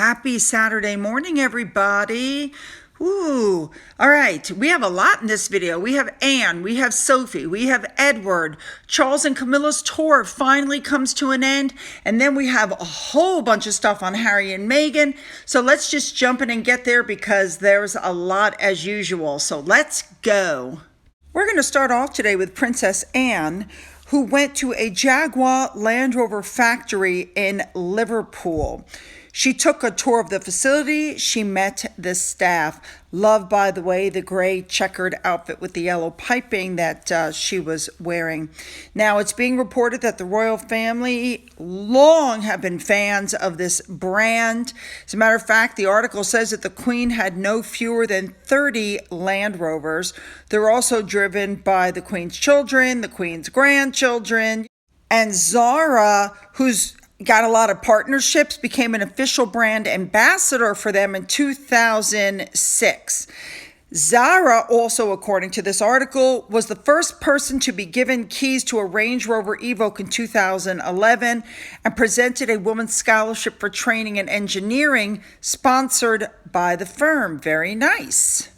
Happy Saturday morning, everybody. Ooh, all right. We have a lot in this video. We have Anne, we have Sophie, we have Edward. Charles and Camilla's tour finally comes to an end. And then we have a whole bunch of stuff on Harry and Meghan. So let's just jump in and get there because there's a lot as usual. So let's go. We're going to start off today with Princess Anne, who went to a Jaguar Land Rover factory in Liverpool. She took a tour of the facility. She met the staff. Love, by the way, the gray checkered outfit with the yellow piping that she was wearing. Now, it's being reported that the royal family long have been fans of this brand. As a matter of fact, the article says that the Queen had no fewer than 30 Land Rovers. They're also driven by the Queen's children, the Queen's grandchildren, and Zara, who's got a lot of partnerships, became an official brand ambassador for them in 2006. Zara also, according to this article, was the first person to be given keys to a Range Rover Evoque in 2011 and presented a woman's scholarship for training and engineering sponsored by the firm. Very nice.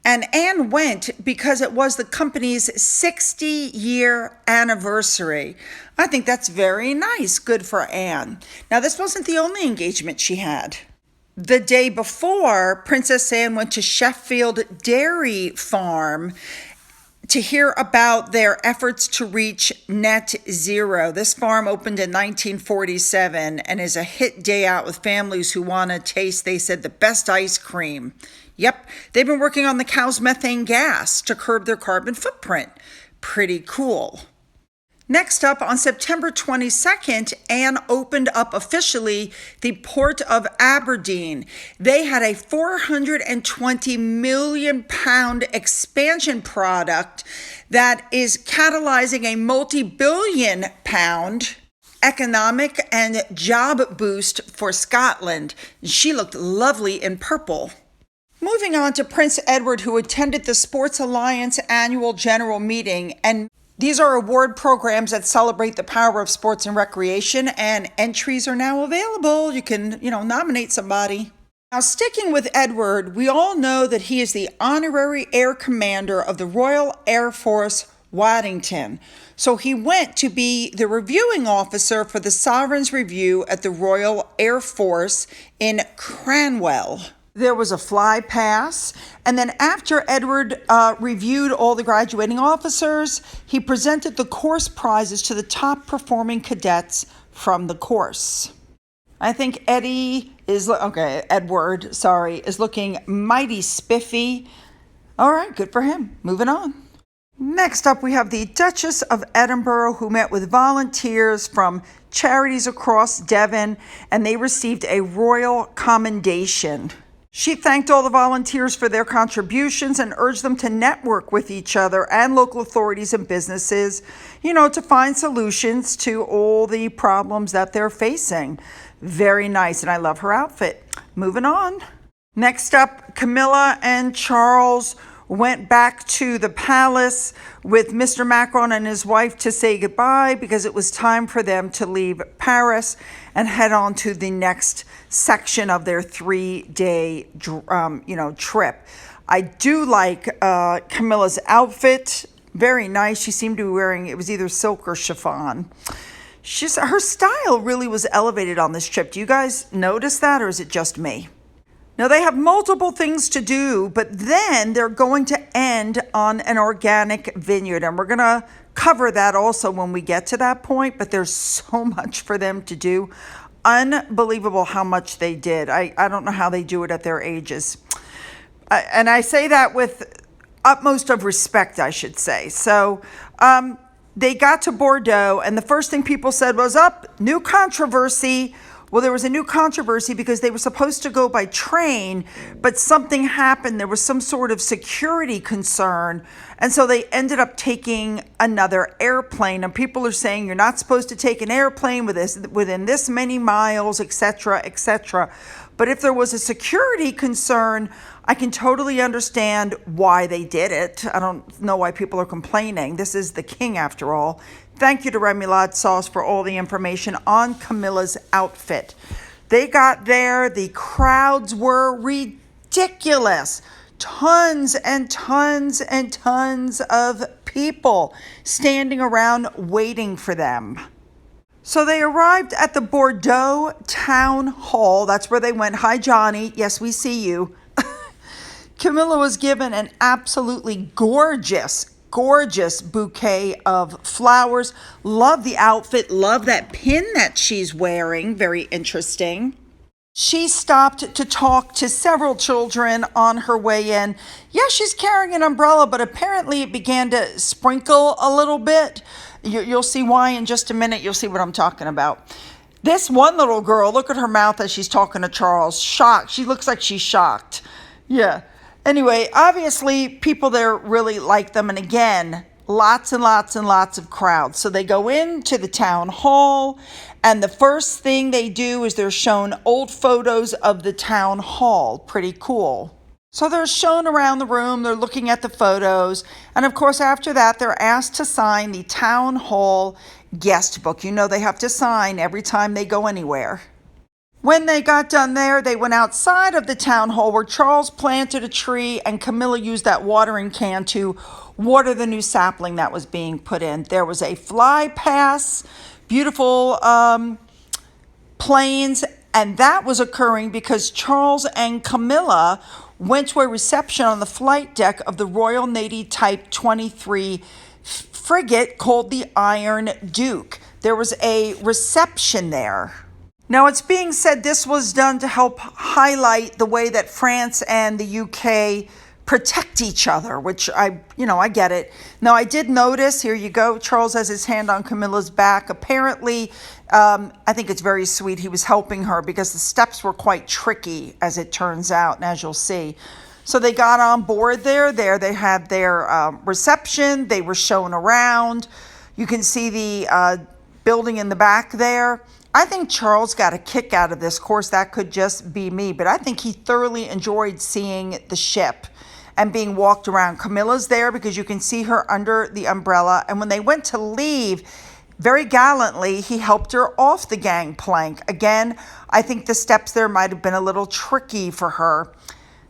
And Anne went because it was the company's 60-year anniversary. I think that's very nice. Good for Anne. Now, this wasn't the only engagement she had. The day before, Princess Anne went to Sheffield Dairy Farm to hear about their efforts to reach net zero. This farm opened in 1947 and is a hit day out with families who want to taste, they said, the best ice cream. Yep, they've been working on the cow's methane gas to curb their carbon footprint. Pretty cool. Next up, on September 22nd, Anne opened up officially the Port of Aberdeen. They had a 420 million pound expansion product that is catalyzing a multi-billion pound economic and job boost for Scotland. She looked lovely in purple. Moving on to Prince Edward, who attended the Sports Alliance annual general meeting. And these are award programs that celebrate the power of sports and recreation, and entries are now available. You can, nominate somebody. Now, sticking with Edward, we all know that he is the honorary air commander of the Royal Air Force Waddington. So he went to be the reviewing officer for the Sovereign's Review at the Royal Air Force in Cranwell. There was a fly pass, and then after Edward reviewed all the graduating officers, he presented the course prizes to the top performing cadets from the course. I think Edward is looking mighty spiffy. All right, good for him. Moving on. Next up, we have the Duchess of Edinburgh, who met with volunteers from charities across Devon, and they received a royal commendation. She thanked all the volunteers for their contributions and urged them to network with each other and local authorities and businesses, to find solutions to all the problems that they're facing. Very nice, and I love her outfit. Moving on. Next up, Camilla and Charles went back to the palace with Mr. Macron and his wife to say goodbye because it was time for them to leave Paris and head on to the next section of their 3-day, trip. I do like Camilla's outfit. Very nice. She seemed to be wearing, it was either silk or chiffon. Her style really was elevated on this trip. Do you guys notice that, or is it just me? Now, they have multiple things to do, but then they're going to end on an organic vineyard. And we're going to cover that also when we get to that point, but there's so much for them to do. Unbelievable how much they did. I don't know how they do it at their ages. And I say that with utmost of respect, I should say. So they got to Bordeaux, and the first thing people said was, new controversy. Well, there was a new controversy because they were supposed to go by train, but something happened. There was some sort of security concern, and so they ended up taking another airplane. And people are saying you're not supposed to take an airplane within this many miles, etc., etc. But if there was a security concern, I can totally understand why they did it. I don't know why people are complaining. This is the king, after all. Thank you to Remoulade Sauce for all the information on Camilla's outfit. They got there. The crowds were ridiculous. Tons and tons and tons of people standing around waiting for them. So they arrived at the Bordeaux Town Hall. That's where they went. Hi, Johnny. Yes, we see you. Camilla was given an absolutely gorgeous bouquet of flowers. Love the outfit. Love that pin that she's wearing. Very interesting. She stopped to talk to several children on her way in. Yeah, she's carrying an umbrella, but apparently it began to sprinkle a little bit. You'll see why in just a minute. You'll see what I'm talking about. This one little girl, look at her mouth as she's talking to Charles. Shocked. She looks like she's shocked. Yeah. Anyway, obviously, people there really like them. And again, lots and lots and lots of crowds. So they go into the town hall, and the first thing they do is they're shown old photos of the town hall. Pretty cool. So they're shown around the room. They're looking at the photos. And of course, after that, they're asked to sign the town hall guest book. You know, they have to sign every time they go anywhere. When they got done there, they went outside of the town hall where Charles planted a tree and Camilla used that watering can to water the new sapling that was being put in. There was a fly pass, beautiful planes, and that was occurring because Charles and Camilla went to a reception on the flight deck of the Royal Navy Type 23 frigate called the Iron Duke. There was a reception there. Now, it's being said this was done to help highlight the way that France and the UK protect each other, which I get it. Now, I did notice, here you go, Charles has his hand on Camilla's back. Apparently, I think it's very sweet. He was helping her because the steps were quite tricky, as it turns out, and as you'll see. So they got on board there. They had their reception. They were shown around. You can see the building in the back there. I think Charles got a kick out of this. Of course, that could just be me, but I think he thoroughly enjoyed seeing the ship and being walked around. Camilla's there because you can see her under the umbrella. And when they went to leave, very gallantly, he helped her off the gangplank. Again, I think the steps there might have been a little tricky for her.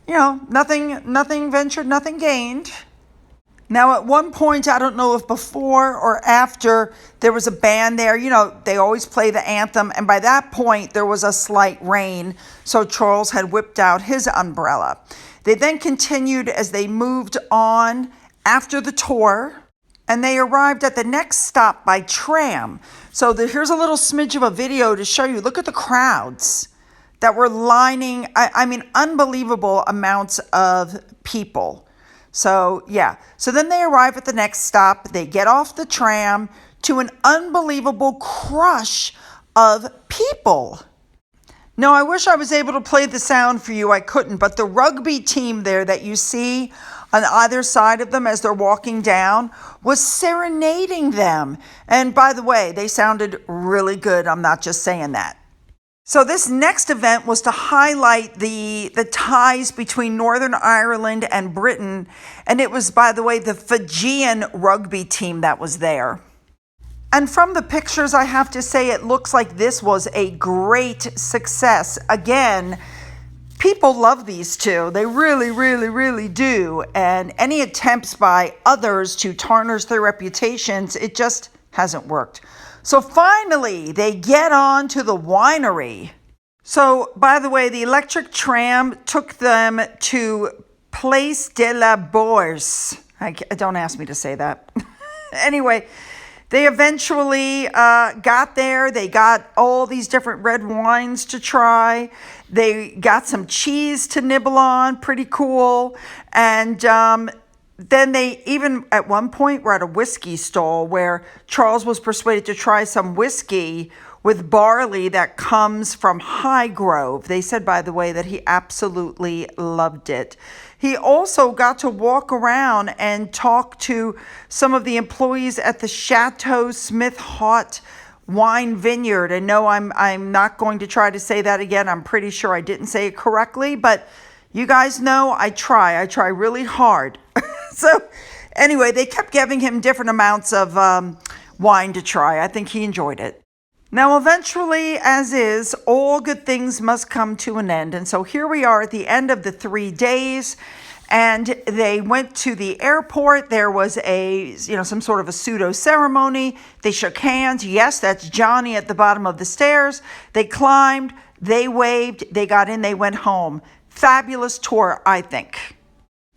You know, nothing ventured, nothing gained. Now, at one point, I don't know if before or after, there was a band there. You know, they always play the anthem. And by that point, there was a slight rain. So Charles had whipped out his umbrella. They then continued as they moved on after the tour. And they arrived at the next stop by tram. So here's a little smidge of a video to show you. Look at the crowds that were lining. I mean, unbelievable amounts of people. So, yeah. So then they arrive at the next stop. They get off the tram to an unbelievable crush of people. Now, I wish I was able to play the sound for you. I couldn't. But the rugby team there that you see on either side of them as they're walking down was serenading them. And by the way, they sounded really good. I'm not just saying that. So this next event was to highlight the ties between Northern Ireland and Britain. And it was, by the way, the Fijian rugby team that was there. And from the pictures, I have to say, it looks like this was a great success. Again, people love these two. They really, really, really do. And any attempts by others to tarnish their reputations, it just hasn't worked. So finally, they get on to the winery. So, by the way, the electric tram took them to Place de la Bourse. Don't ask me to say that. Anyway, they eventually got there. They got all these different red wines to try. They got some cheese to nibble on. Pretty cool. And then they even at one point were at a whiskey stall where Charles was persuaded to try some whiskey with barley that comes from Highgrove. They said, by the way, that he absolutely loved it. He also got to walk around and talk to some of the employees at the Chateau Smith Hot Wine Vineyard. And no, I'm not going to try to say that again. I'm pretty sure I didn't say it correctly, but you guys know I try really hard. So anyway, they kept giving him different amounts of wine to try. I think he enjoyed it. Now, eventually, as is, all good things must come to an end. And so here we are at the end of the 3 days, and they went to the airport. There was some sort of a pseudo ceremony. They shook hands. Yes, that's Johnny at the bottom of the stairs. They climbed, they waved, they got in, they went home. Fabulous tour, I think.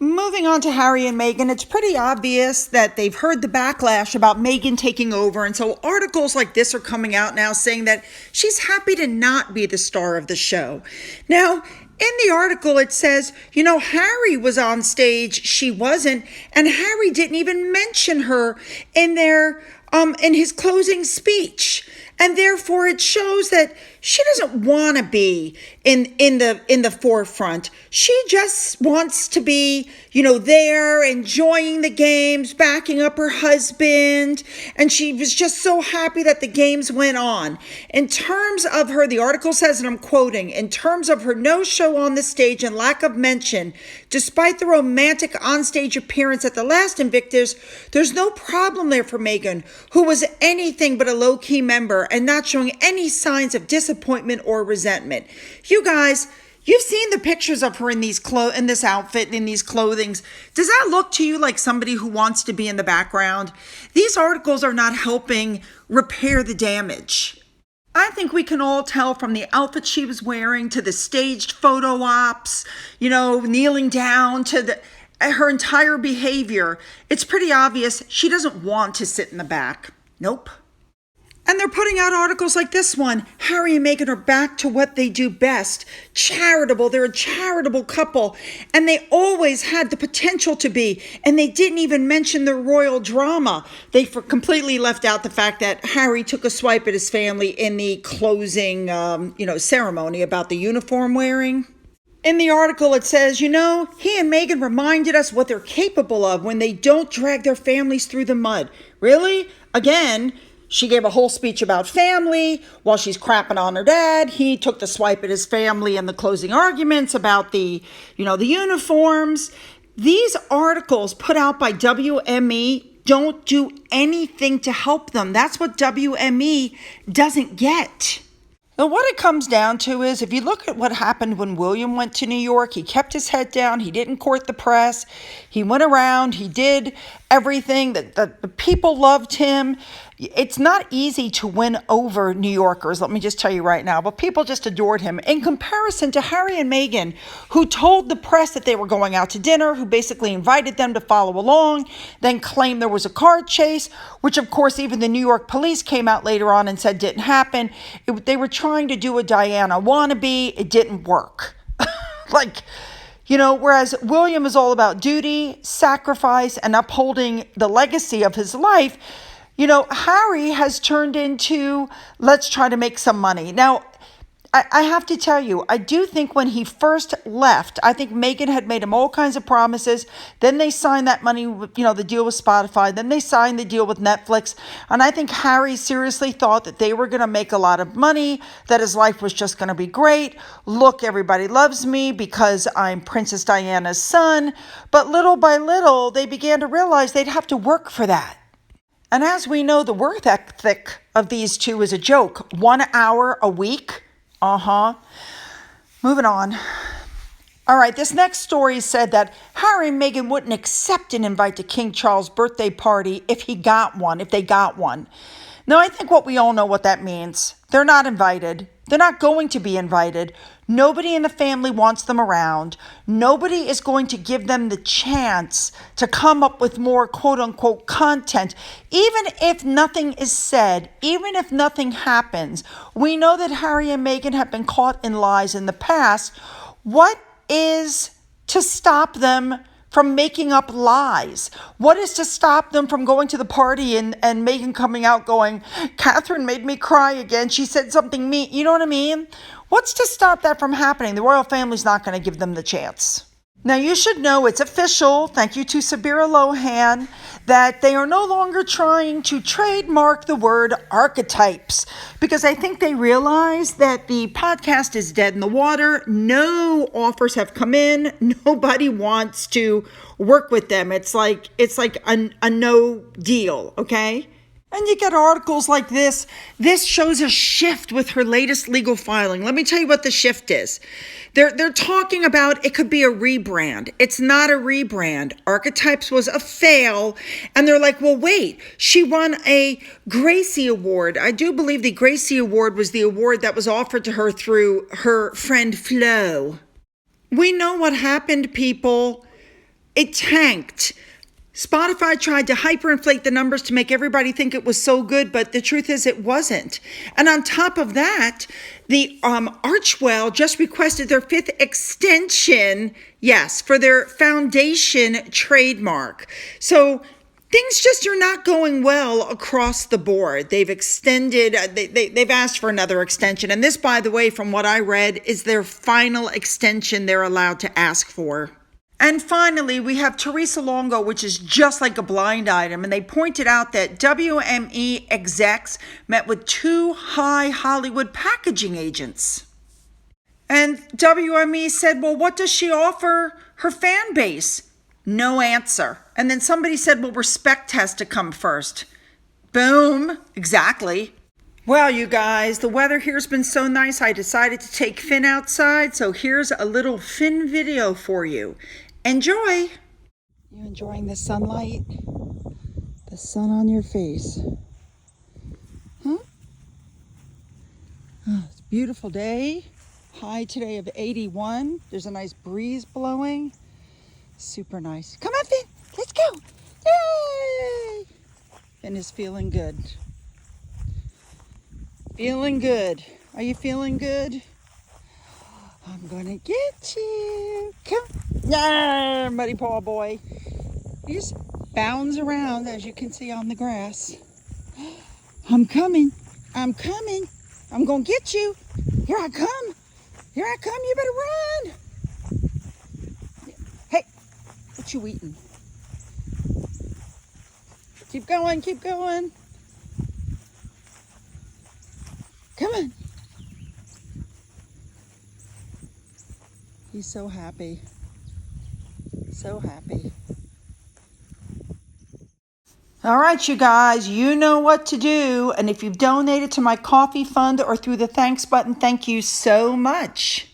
Moving on to Harry and Meghan, it's pretty obvious that they've heard the backlash about Meghan taking over. And so articles like this are coming out now saying that she's happy to not be the star of the show. Now, in the article, it says, Harry was on stage, she wasn't, and Harry didn't even mention her in his closing speech. And therefore, it shows that she doesn't want to be in the forefront. She just wants to be, there, enjoying the games, backing up her husband. And she was just so happy that the games went on. In terms of her, the article says, and I'm quoting, in terms of her no-show on the stage and lack of mention, despite the romantic onstage appearance at the last Invictus, there's no problem there for Meghan, who was anything but a low-key member and not showing any signs of disappointment or resentment. You guys, you've seen the pictures of her in in this outfit, in these clothings. Does that look to you like somebody who wants to be in the background? These articles are not helping repair the damage. I think we can all tell from the outfit she was wearing to the staged photo ops, kneeling down to her entire behavior. It's pretty obvious she doesn't want to sit in the back. Nope. And they're putting out articles like this one. Harry and Meghan are back to what they do best. Charitable. They're a charitable couple. And they always had the potential to be. And they didn't even mention their royal drama. They completely left out the fact that Harry took a swipe at his family in the closing, ceremony about the uniform wearing. In the article, it says, he and Meghan reminded us what they're capable of when they don't drag their families through the mud. Really? Again, she gave a whole speech about family while she's crapping on her dad. He took the swipe at his family in the closing arguments about the uniforms. These articles put out by WME don't do anything to help them. That's what WME doesn't get. Now, what it comes down to is, if you look at what happened when William went to New York, he kept his head down. He didn't court the press. He went around. He did everything. The people loved him. It's not easy to win over New Yorkers, let me just tell you right now, but people just adored him. In comparison to Harry and Meghan, who told the press that they were going out to dinner, who basically invited them to follow along, then claimed there was a car chase, which of course even the New York police came out later on and said didn't happen. They were trying to do a Diana wannabe. It didn't work. Whereas William is all about duty, sacrifice, and upholding the legacy of his life, Harry has turned into, let's try to make some money. Now, I have to tell you, I do think when he first left, I think Meghan had made him all kinds of promises. Then they signed that money, the deal with Spotify. Then they signed the deal with Netflix. And I think Harry seriously thought that they were going to make a lot of money, that his life was just going to be great. Look, everybody loves me because I'm Princess Diana's son. But little by little, they began to realize they'd have to work for that. And as we know, the work ethic of these two is a joke. 1 hour a week. Moving on. All right, this next story said that Harry and Meghan wouldn't accept an invite to King Charles' birthday party if they got one. Now, I think we all know what that means. They're not invited. They're not going to be invited. Nobody in the family wants them around. Nobody is going to give them the chance to come up with more quote-unquote content. Even if nothing is said, even if nothing happens, we know that Harry and Meghan have been caught in lies in the past. What is to stop them from making up lies? What is to stop them from going to the party and Meghan coming out going, Catherine made me cry again. She said something mean. You know what I mean? What's to stop that from happening? The royal family's not going to give them the chance. Now, you should know it's official, thank you to Sabira Lohan, that they are no longer trying to trademark the word archetypes, because I think they realize that the podcast is dead in the water. No offers have come in. Nobody wants to work with them. It's like a no deal, okay? And you get articles like this. This shows a shift with her latest legal filing. Let me tell you what the shift is. They're talking about it could be a rebrand. It's not a rebrand. Archetypes was a fail. And they're like, well, wait, she won a Gracie Award. I do believe the Gracie Award was the award that was offered to her through her friend Flo. We know what happened, people. It tanked. Spotify tried to hyperinflate the numbers to make everybody think it was so good, but the truth is it wasn't. And on top of that, the Archwell just requested their 5th extension, yes, for their foundation trademark. So things just are not going well across the board. They've extended, they've asked for another extension. And this, by the way, from what I read, is their final extension they're allowed to ask for. And finally, we have Teresa Longo, which is just like a blind item. And they pointed out that WME execs met with 2 high Hollywood packaging agents. And WME said, well, what does she offer her fan base? No answer. And then somebody said, well, respect has to come first. Boom. Exactly. Well, you guys, the weather here's been so nice, I decided to take Finn outside. So here's a little Finn video for you. Enjoy. You enjoying the sunlight? The sun on your face. Huh? Oh, it's a beautiful day. High today of 81. There's a nice breeze blowing. Super nice. Come on, Finn. Let's go. Yay! Finn is feeling good. Feeling good. Are you feeling good? I'm gonna get you. Come. Yeah, muddy paw boy. He just bounds around, as you can see on the grass. I'm coming. I'm coming. I'm gonna get you. Here I come. Here I come. You better run. Hey, what you eating? Keep going. Keep going. Come on. He's so happy. So happy. All right, you guys, you know what to do. And if you've donated to my coffee fund or through the thanks button, thank you so much.